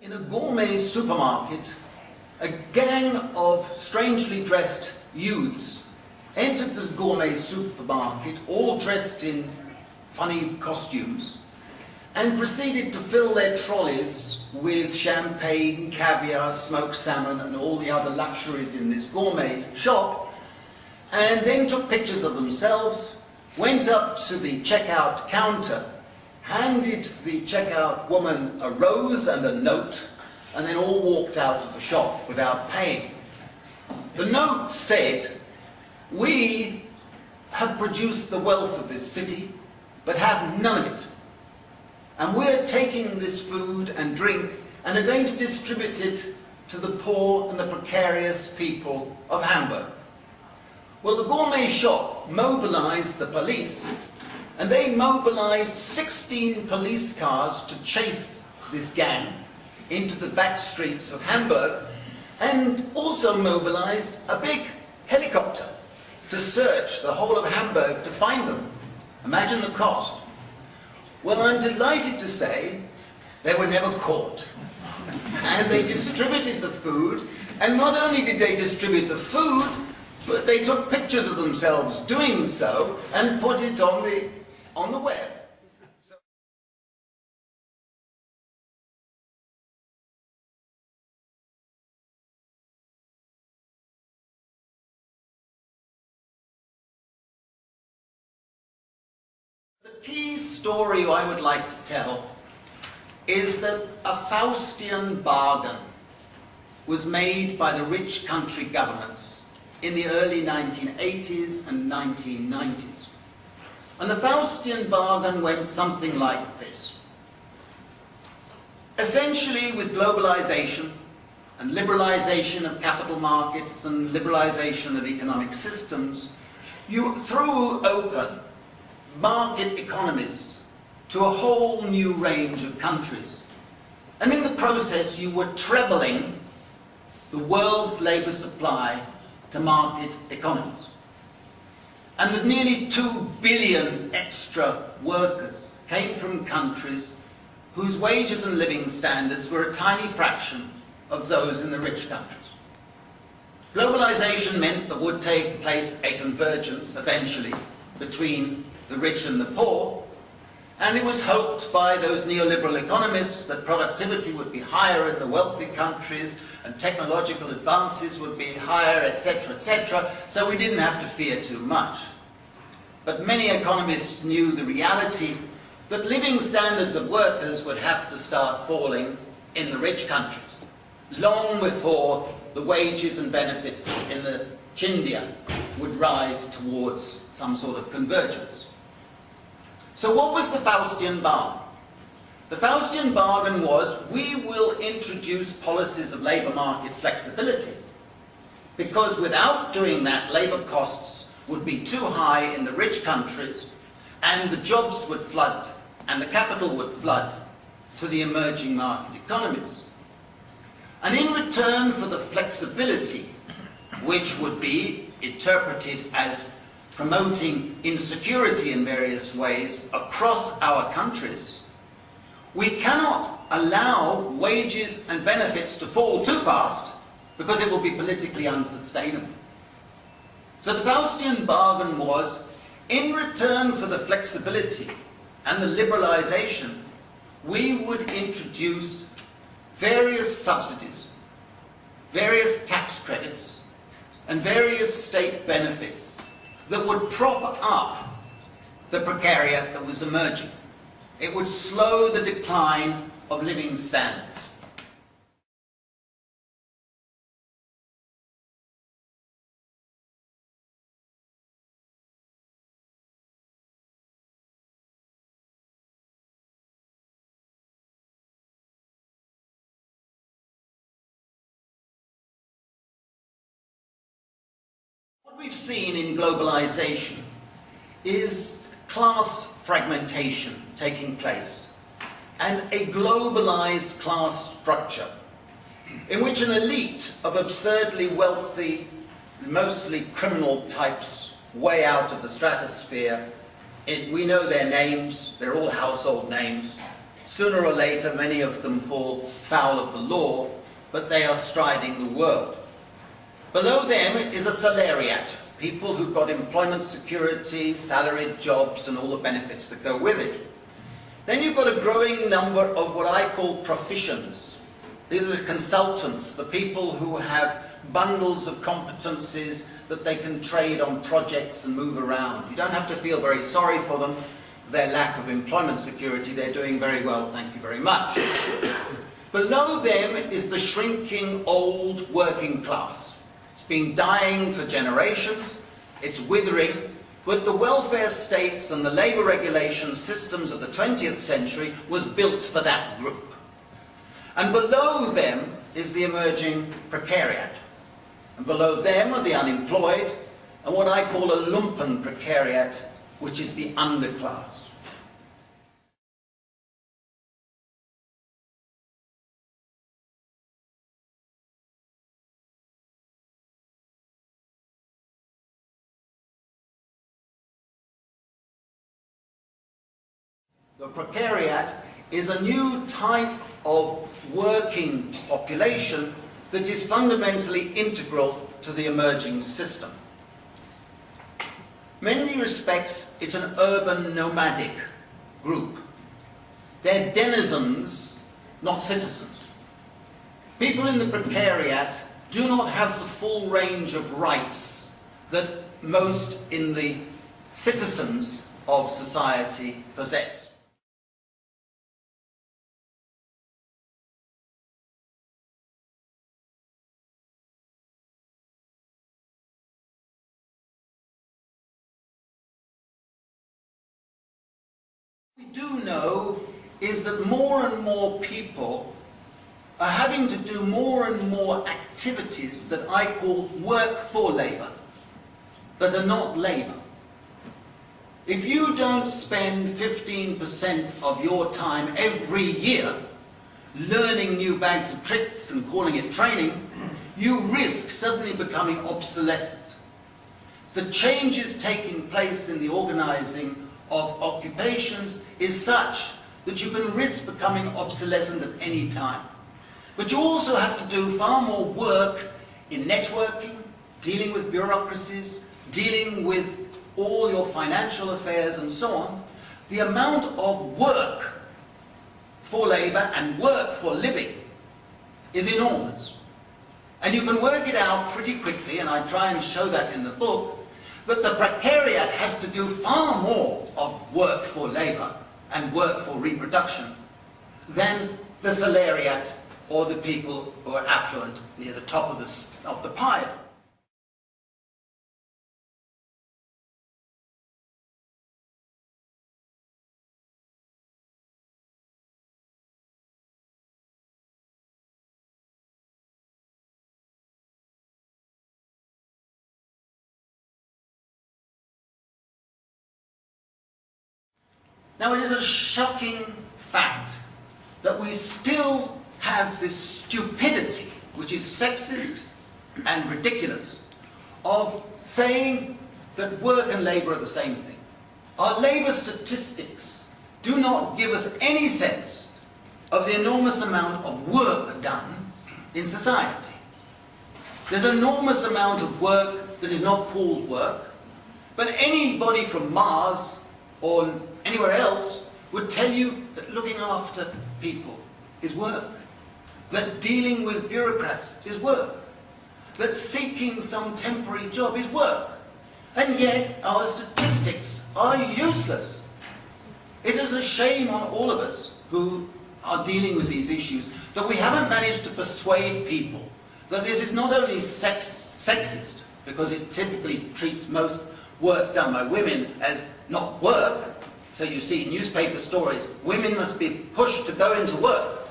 In a gourmet supermarket, a gang of strangely dressed youths entered the gourmet supermarket, all dressed in funny costumes, and proceeded to fill their trolleys with champagne, caviar, smoked salmon, and all the other luxuries in this gourmet shop, and then took pictures of themselves, went up to the checkout counter, handed the checkout woman a rose and a note, and then all walked out of the shop without paying. The note said, "We have produced the wealth of this city, but have none of it. And we're taking this food and drink and are going to distribute it to the poor and the precarious people of Hamburg." Well, the gourmet shop mobilized the police, and they mobilized 16 police cars to chase this gang into the back streets of Hamburg, and also mobilized a big helicopter to search the whole of Hamburg to find them. Imagine the cost. Well, I'm delighted to say they were never caught. And they distributed the food, and not only did they distribute the food, but they took pictures of themselves doing so and put it on the web. The key story I would like to tell is that a Faustian bargain was made by the rich country governments in the early 1980s and 1990s. And the Faustian bargain went something like this. Essentially, with globalization and liberalization of capital markets and liberalization of economic systems, you threw open market economies to a whole new range of countries. And in the process, you were trebling the world's labor supply to market economies. And that nearly 2 billion extra workers came from countries whose wages and living standards were a tiny fraction of those in the rich countries. Globalization meant there would take place a convergence, eventually, between the rich and the poor, and it was hoped by those neoliberal economists that productivity would be higher in the wealthy countries and technological advances would be higher, etc., so we didn't have to fear too much. But many economists knew the reality that living standards of workers would have to start falling in the rich countries, long before the wages and benefits in the Chindia would rise towards some sort of convergence. So what was the Faustian bargain? The Faustian bargain was, we will introduce policies of labour market flexibility, because without doing that, labour costs would be too high in the rich countries, and the jobs would flood, and the capital would flood to the emerging market economies. And in return for the flexibility, which would be interpreted as promoting insecurity in various ways across our countries, we cannot allow wages and benefits to fall too fast, because it will be politically unsustainable. So the Faustian bargain was, in return for the flexibility and the liberalization, we would introduce various subsidies, various tax credits, and various state benefits that would prop up the precariat that was emerging. It would slow the decline of living standards. What we've seen in globalization is class fragmentation taking place, and a globalized class structure in which an elite of absurdly wealthy, mostly criminal types way out of the stratosphere, we know their names, they're all household names, Sooner or later, many of them fall foul of the law, but they are striding the world. Below them is a salariat, people who've got employment security, salaried jobs, and all the benefits that go with it. Then you've got a growing number of what I call proficients. These are the consultants, the people who have bundles of competencies that they can trade on projects and move around. You don't have to feel very sorry for them, their lack of employment security. They're doing very well, thank you very much. Below them is the shrinking old working class. It's been dying for generations, it's withering, but the welfare states and the labour regulation systems of the 20th century was built for that group. And below them is the emerging precariat. And below them are the unemployed, and what I call a lumpen precariat, which is the underclass. The precariat is a new type of working population that is fundamentally integral to the emerging system. In many respects, it's an urban nomadic group. They're denizens, not citizens. People in the precariat do not have the full range of rights that most in the citizens of society possess. What we do know is that more and more people are having to do more and more activities that I call work for labour, that are not labour. If you don't spend 15% of your time every year learning new bags of tricks and calling it training, you risk suddenly becoming obsolescent. The changes taking place in the organising of occupations is such that you can risk becoming obsolescent at any time. But you also have to do far more work in networking, dealing with bureaucracies, dealing with all your financial affairs and so on. The amount of work for labour and work for living is enormous. And you can work it out pretty quickly, and I try and show that in the book, that the precariat has to do far more of work for labour and work for reproduction than the salariat or the people who are affluent near the top of the pile. Now, it is a shocking fact that we still have this stupidity, which is sexist and ridiculous, of saying that work and labour are the same thing. Our labour statistics do not give us any sense of the enormous amount of work done in society. There's an enormous amount of work that is not called work, but anybody from Mars or anywhere else would tell you that looking after people is work, that dealing with bureaucrats is work, that seeking some temporary job is work. And yet our statistics are useless. It is a shame on all of us who are dealing with these issues that we haven't managed to persuade people that this is not only sexist, because it typically treats most work done by women as not work. So you see newspaper stories, women must be pushed to go into work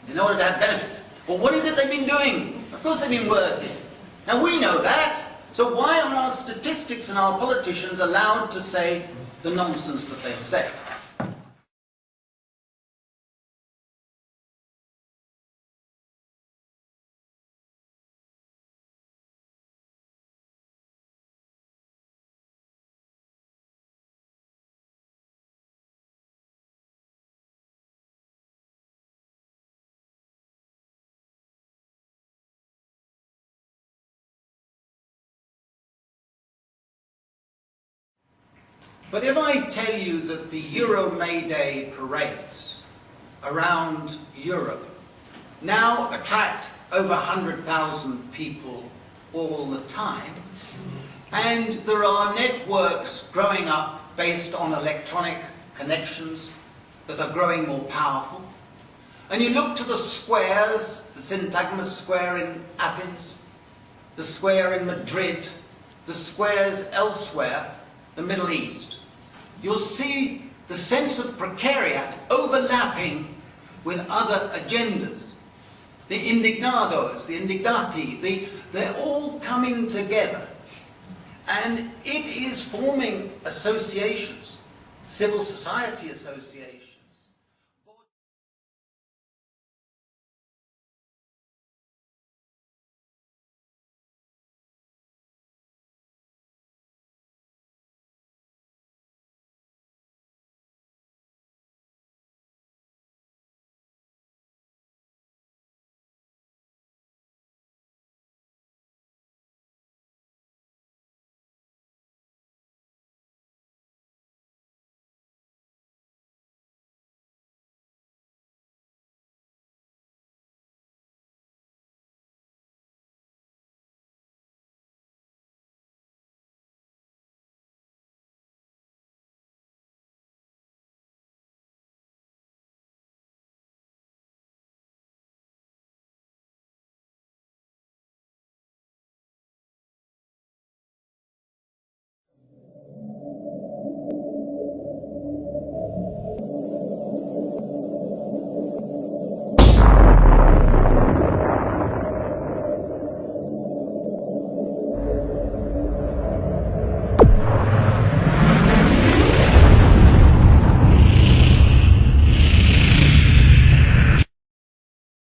in order to have benefits. Well, what is it they've been doing? Of course they've been working. Now we know that, so why are our statistics and our politicians allowed to say the nonsense that they say? But if I tell you that the Euro May Day parades around Europe now attract over 100,000 people all the time, and there are networks growing up based on electronic connections that are growing more powerful, and you look to the squares, the Syntagma Square in Athens, the square in Madrid, the squares elsewhere, the Middle East, you'll see the sense of precariat overlapping with other agendas. The indignados, the indignati, they're all coming together. And it is forming associations, civil society associations.